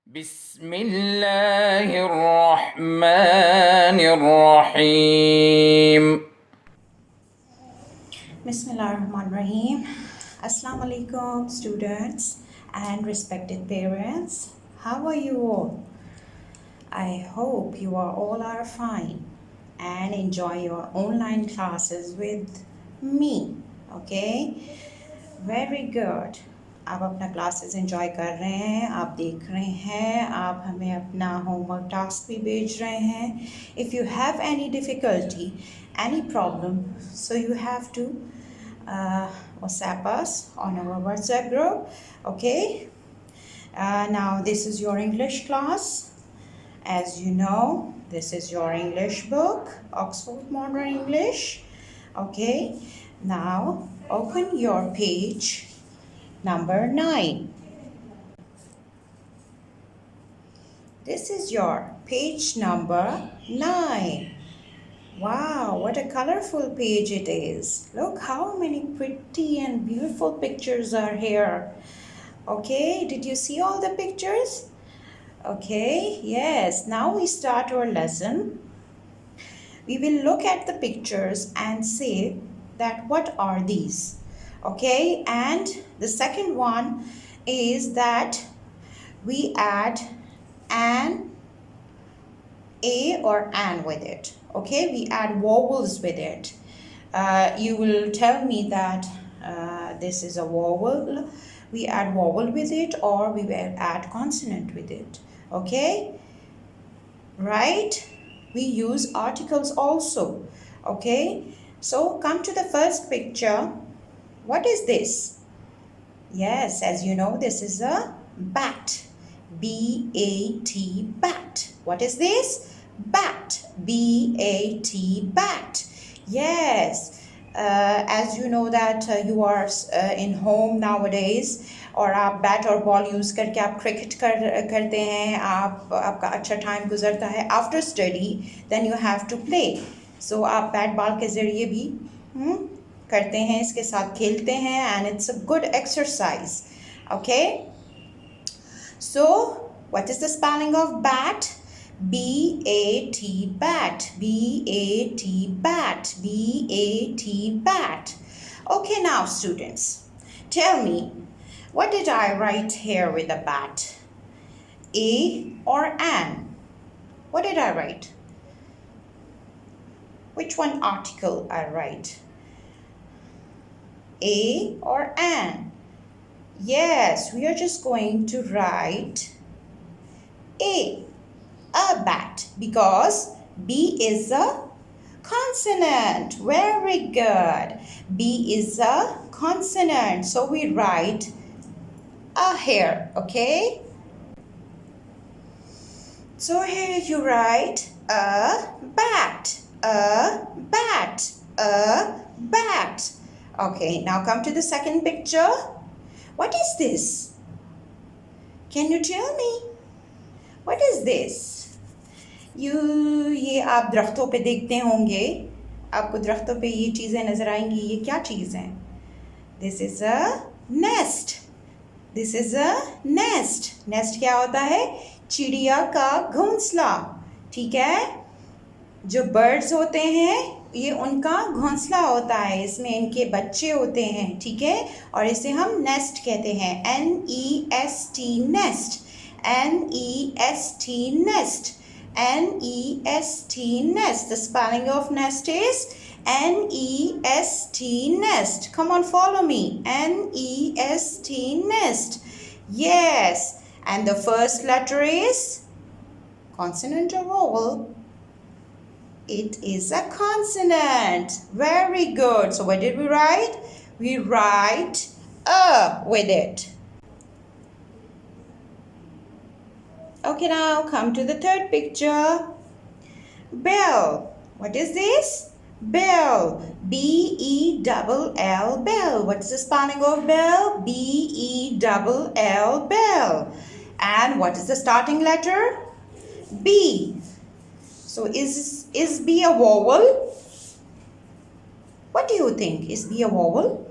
بسم الله الرحمن الرحيم. Bismillahirrahmanirrahim. Assalamu alaikum, students and respected parents. How are you all? I hope you all are fine and enjoy your online classes with me. Okay? Very good. आप अपना classes enjoy कर रहे हैं, आप देख रहे हैं, आप हमें अपना होमवर्क टास्क भी भेज रहे हैं. If you have any difficulty, any problem, so you have to WhatsApp us on our WhatsApp group. Okay, now this is your English class. As you know, this is your English book, Oxford Modern English. Okay, now open your page number 9. This is your page number 9. Wow, what a colorful page it is. Look how many pretty and beautiful pictures are here. Okay, did you see all the pictures? Okay, yes, now we start our lesson. We will look at the pictures and say that what are these? Okay, and the second one is that we add an a or an with it. Okay, we add vowels with it. You will tell me that this is a vowel. We add vowel with it, or we will add consonant with it. Okay, right? We use articles also. Okay, so come to the first picture. What is this? Yes, as you know, this is a bat. B-A-T, bat. What is this? Bat. B-A-T, bat. Yes, as you know that you are in home nowadays, और आप bat और ball use करके आप cricket करते हैं, आपका अच्छा time गुजरता है. After study then you have to play. So आप बैट बॉल के ज़रिए भी करते हैं, इसके साथ खेलते हैं, and it's a good exercise. Okay, so what is the spelling of bat? B-A-T, bat. B-A-T, bat. B-A-T, bat. Okay, now students, tell me, what did I write here with a bat? A or an? What did I write? Which one article I write? A or an? Yes, we are just going to write a bat, because B is a consonant. Very good. B is a consonant, so we write a here, okay? So here you write a bat, a bat, a bat. Okay, now come to the second picture. What is this? Can you tell me? What is this? ये आप दरख्तों पे देखते होंगे, आपको दरख्तों पे ये चीज़ें नज़र आएंगी. ये क्या चीज़ हैं? This is a nest. This is a nest. Nest क्या होता है? चिड़िया का घोंसला. ठीक है, जो बर्ड्स होते हैं ये उनका घोंसला होता है, इसमें इनके बच्चे होते हैं. ठीक है, और इसे हम नेस्ट कहते हैं. N-E-S-T, nest. N-E-S-T, nest. N-E-S-T, nest. The spelling of nest is N-E-S-T, nest. Come on, follow me. N-E-S-T, nest. Yes, and the first letter is consonant or vowel? It is a consonant. Very good. So what did we write? We write a with it. Okay, now come to the third picture. Bell. What is this? Bell. B-E-double-L, bell. What is the spelling of bell? B-E-double-L, bell. And what is the starting letter? B. So is B a vowel? What do you think? Is B a vowel?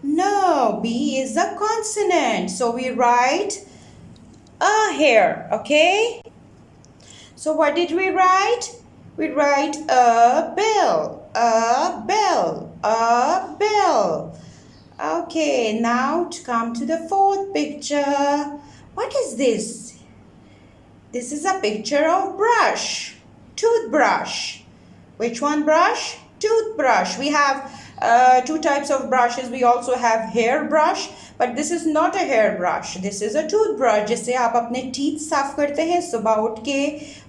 No, B is a consonant. So we write a here, okay? So what did we write? We write a bill, a bill, a bill. Okay, now to come to the fourth picture. What is this? This is a picture of brush, toothbrush. Which one brush? Toothbrush. We have two types of brushes. We also have hair brush, but this is not a hair brush. This is a toothbrush जिससे आप अपने teeth साफ करते हैं सुबह उठ के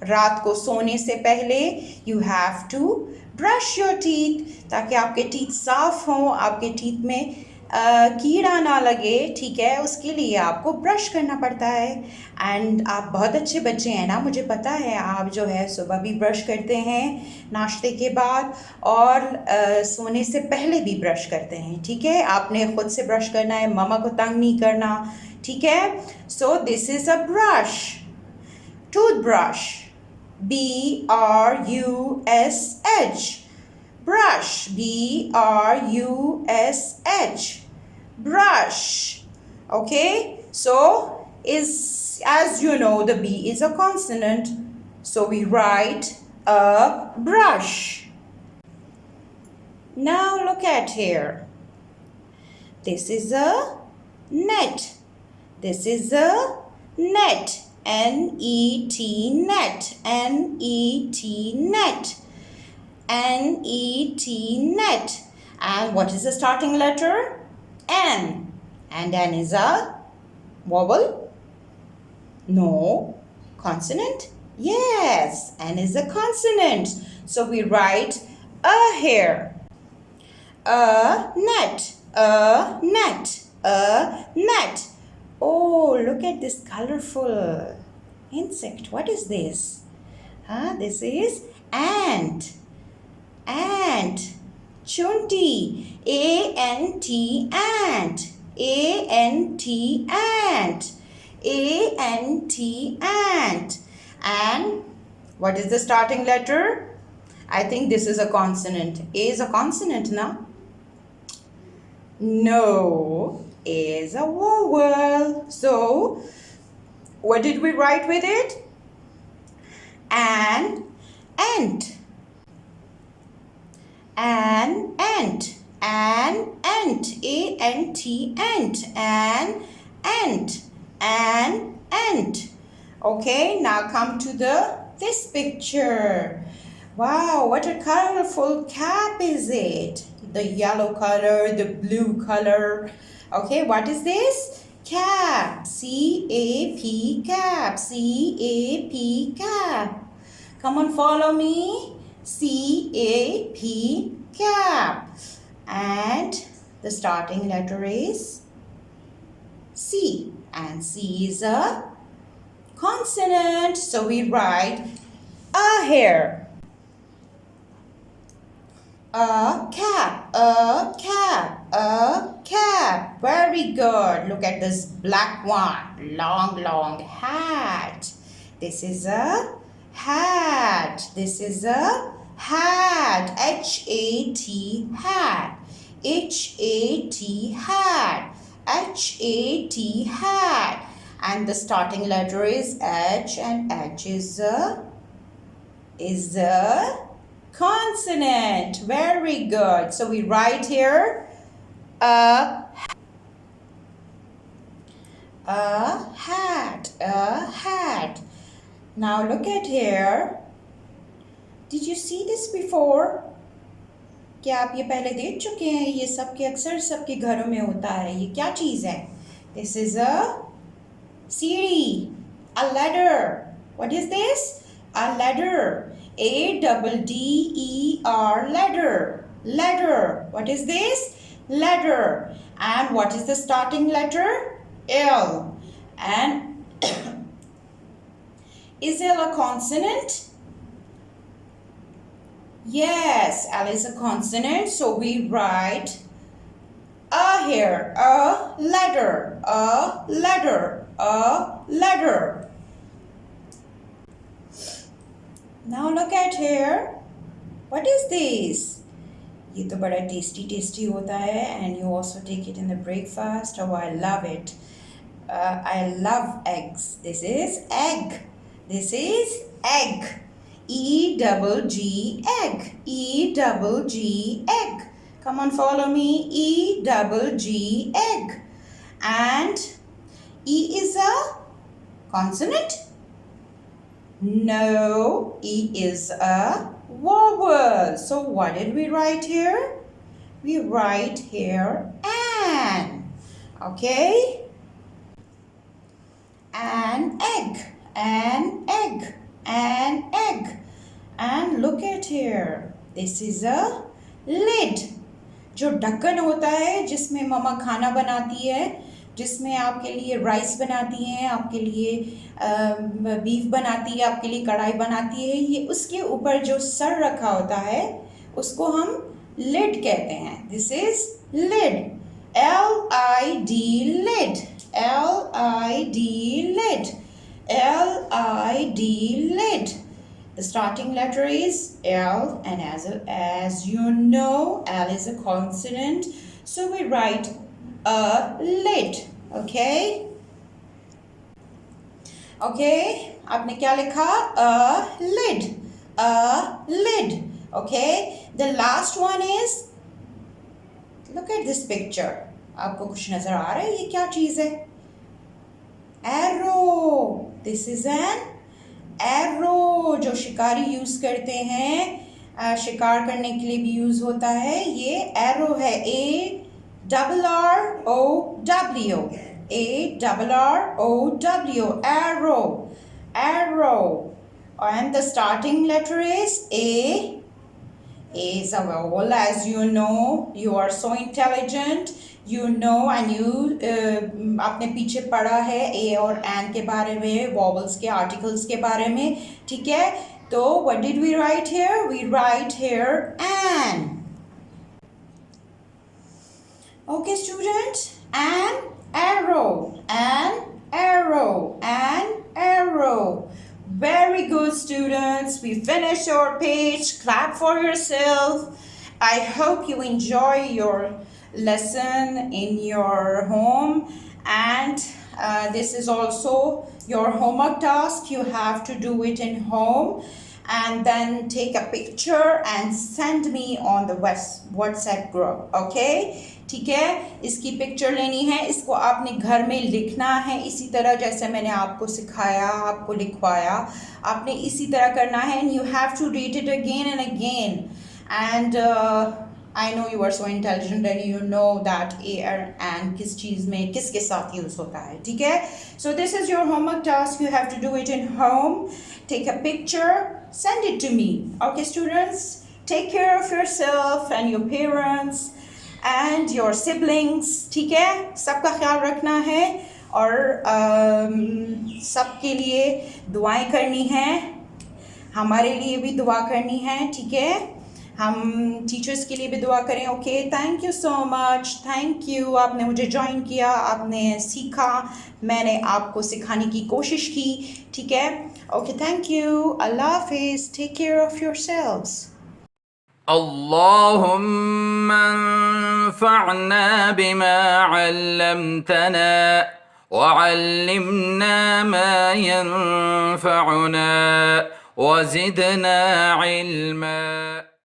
रात को सोने से पहले. You have to brush your teeth ताकि आपके teeth साफ हों, आपके teeth में कीड़ा ना लगे, ठीक है. उसके लिए आपको ब्रश करना पड़ता है. एंड आप बहुत अच्छे बच्चे हैं ना, मुझे पता है. आप जो है सुबह भी ब्रश करते हैं नाश्ते के बाद और सोने से पहले भी ब्रश करते हैं, ठीक है. आपने खुद से ब्रश करना है, मम्मा को तंग नहीं करना, ठीक है. So this is a brush, toothbrush, BRUSH, brush, BRUSH, brush. Okay, so is, as you know, the B is a consonant, so we write a brush. Now look at here. This is a net. This is a net. N-E-T, net. N-E-T, net. N-E-T, net. And what is the starting letter? N. And N is a vowel? No. Consonant? Yes. N is a consonant. So we write a here. A net. A net. A net. Oh, look at this colorful insect. What is this? This is ant. Ant. Chunti. A-N-T, ant. A-N-T, ant. A-N-T, ant. And what is the starting letter? I think this is a consonant. A is a consonant, na? No. A is a vowel. So, what did we write with it? An ant. An ant. An ant. A-N-T, ant. An ant. An ant. Okay, now come to this picture. Wow, what a colorful cap is it? The yellow color, the blue color. Okay, what is this? Cap. C-A-P, cap. C-A-P, cap. Come on, follow me. C-A-P, cap. And the starting letter is C. And C is a consonant. So we write a here. A cap, a cap, a cap. Very good. Look at this black one. Long, long hat. This is a hat. This is a hat. H-A-T, hat. H-A-T, hat. H-A-T, hat. And the starting letter is H, and H is a consonant. Very good. So we write here a hat, a hat. Now look at here. Did you see this before? क्या आप ये पहले देख चुके हैं? ये सबके अक्सर सबके घरों में होता है. ये क्या चीज़ है? This is a सीढ़ी, a ladder. What is this? A ladder. A-double-D-E-R, ladder. Ladder. What is this? Ladder. And what is the starting letter? L. And is L a consonant? Yes, L is a consonant. So we write a here. A ladder. A ladder. A ladder. Now look at here. What is this? ये तो बड़ा tasty होता है, and you also take it in the breakfast. Oh, I love it. I love eggs. This is egg. This is egg. E-double-G, egg. E-double-G, egg. Come on, follow me. E-double-G, egg. And E is a consonant? No, E is a vowel. So what did we write here? We write here an. Okay? An egg, an egg, an egg. And look at here. This is a lid. जो ढक्कन होता है जिसमें मम्मा खाना बनाती है, जिसमें आपके लिए राइस बनाती हैं, आपके लिए बीफ बनाती है, आपके लिए कढ़ाई बनाती है, ये उसके ऊपर जो सर रखा होता है उसको हम लिड कहते हैं. This is lid. L-I-D, lid. L-I-D, lid. L-I-D, lid. The starting letter is L, and as you know, L is a consonant, so we write a lid. Okay? Okay? आपने क्या लिखा? A lid. A lid. Okay? The last one is, look at this picture. आपको कुछ नजर आ रहा है? ये क्या चीज है? Arrow. This is an arrow जो शिकारी यूज करते हैं, शिकार करने के लिए भी यूज होता है. ये arrow है. A-R-R-O-W. A-R-R-O-W. Arrow. Arrow. And the starting letter is A. A is a vowel, as you know. You are so intelligent. You know and you आपने पीछे पढ़ा है A और an के बारे में, vowels के, articles के बारे में. ठीक है? तो what did we write here? We write here an. Okay, students. An arrow. An arrow. An arrow. Very good, students. We finished our page. Clap for yourself. I hope you enjoy your lesson in your home, and this is also your homework task. You have to do it in home, and then take a picture and send me on the WhatsApp group. Okay? ठीक है, इसकी picture लेनी है, इसको आपने घर में लिखना है इसी तरह जैसे मैंने आपको सिखाया, आपको लिखवाया, आपने इसी तरह करना है. and you have to read it again and again. And I know you are so intelligent and you know that and किस चीज़ में किसके साथ यूज़ होता है. ठीक है? So this is your homework task. You have to do it in home. Take a picture, send it to me. Okay, students? Take care of yourself and your parents and your siblings. ठीक है? सबका ख्याल रखना है और सबके लिए दुआएं करनी हैं, हमारे लिए भी दुआ करनी है. ठीक है? हम टीचर्स के लिए भी दुआ करें. Okay? Thank you so much. Thank you. आपने मुझे ज्वाइन किया, आपने सीखा, मैंने आपको सिखाने की कोशिश की. ठीक है? Okay, thank you. अल्लाह हाफिज़. Take care of yourselves. اللهم انفعنا بما علمتنا وعلمنا ما ينفعنا وزدنا علما.